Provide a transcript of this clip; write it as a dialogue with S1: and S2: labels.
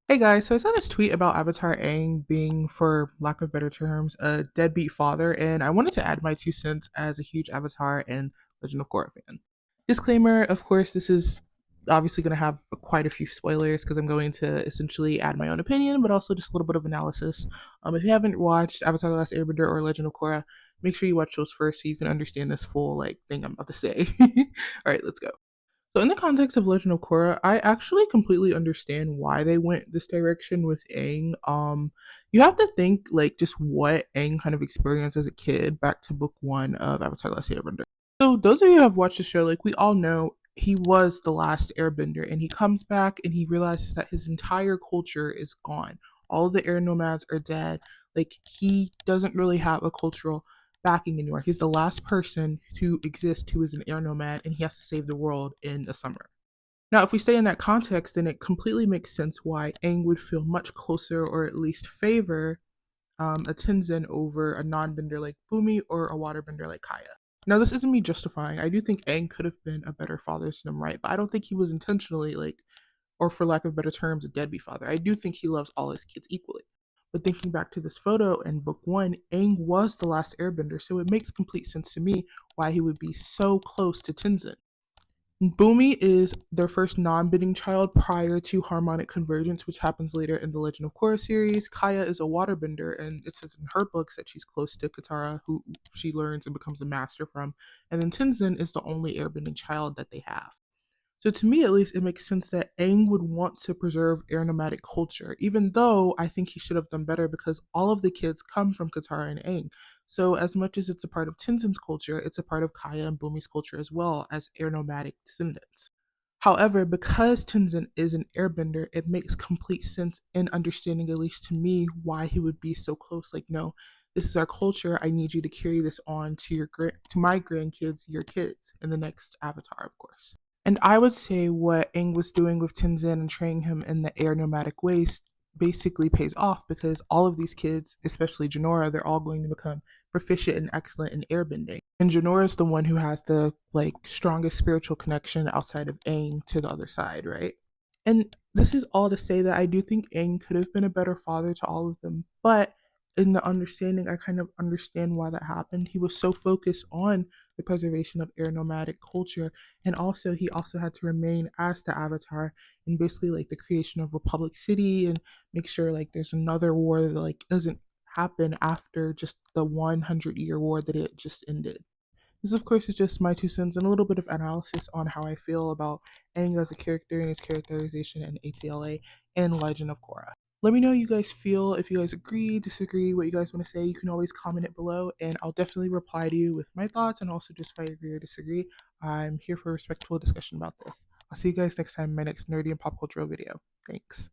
S1: Hey guys, so I saw this tweet about Avatar Aang being, for lack of better terms, a deadbeat father, and I wanted to add my 2 cents as a huge Avatar and Legend of Korra fan. Disclaimer, of course, this is obviously going to have quite a few spoilers because I'm going to essentially add my own opinion, but also just a little bit of analysis. If you haven't watched Avatar The Last Airbender or Legend of Korra, make sure you watch those first so you can understand this full thing I'm about to say. Alright, let's go. So in the context of Legend of Korra, I actually completely understand why they went this direction with Aang. You have to think just what Aang kind of experienced as a kid back to book one of Avatar: The Last Airbender. So those of you who have watched the show, we all know he was the last Airbender, and he comes back and he realizes that his entire culture is gone. All of the air nomads are dead. He doesn't really have a cultural backing anywhere. He's the last person to exist who is an air nomad, and he has to save the world in the summer. Now, if we stay in that context, then it completely makes sense why Aang would feel much closer, or at least favor, a Tenzin over a non-bender like Bumi or a waterbender like Kaya. Now, this isn't me justifying. I do think Aang could have been a better father to them, right? But I don't think he was intentionally or for lack of better terms, a deadbeat father. I do think he loves all his kids equally. But thinking back to this photo in book one, Aang was the last airbender, so it makes complete sense to me why he would be so close to Tenzin. Bumi is their first non-bending child prior to harmonic convergence, which happens later in the Legend of Korra series. Kaya is a waterbender, and it says in her books that she's close to Katara, who she learns and becomes a master from. And then Tenzin is the only airbending child that they have. So to me, at least, it makes sense that Aang would want to preserve air nomadic culture, even though I think he should have done better because all of the kids come from Katara and Aang. So as much as it's a part of Tenzin's culture, it's a part of Kaya and Bumi's culture as well as air nomadic descendants. However, because Tenzin is an airbender, it makes complete sense in understanding, at least to me, why he would be so close. No, this is our culture. I need you to carry this on to to my grandkids, your kids, in the next Avatar, of course. And I would say what Aang was doing with Tenzin and training him in the air nomadic ways basically pays off because all of these kids, especially Janora, they're all going to become proficient and excellent in airbending. And Janora is the one who has the strongest spiritual connection outside of Aang to the other side, right? And this is all to say that I do think Aang could have been a better father to all of them, but in the understanding, I kind of understand why that happened. He was so focused on the preservation of air nomadic culture, and also he also had to remain as the Avatar in basically the creation of Republic City and make sure there's another war that doesn't happen after just the 100-year war that it just ended. This, of course, is just my 2 cents and a little bit of analysis on how I feel about Aang as a character and his characterization in ATLA and Legend of Korra. Let me know how you guys feel. If you guys agree, disagree, what you guys want to say, you can always comment it below, and I'll definitely reply to you with my thoughts and also just if I agree or disagree. I'm here for a respectful discussion about this. I'll see you guys next time in my next nerdy and pop cultural video. Thanks.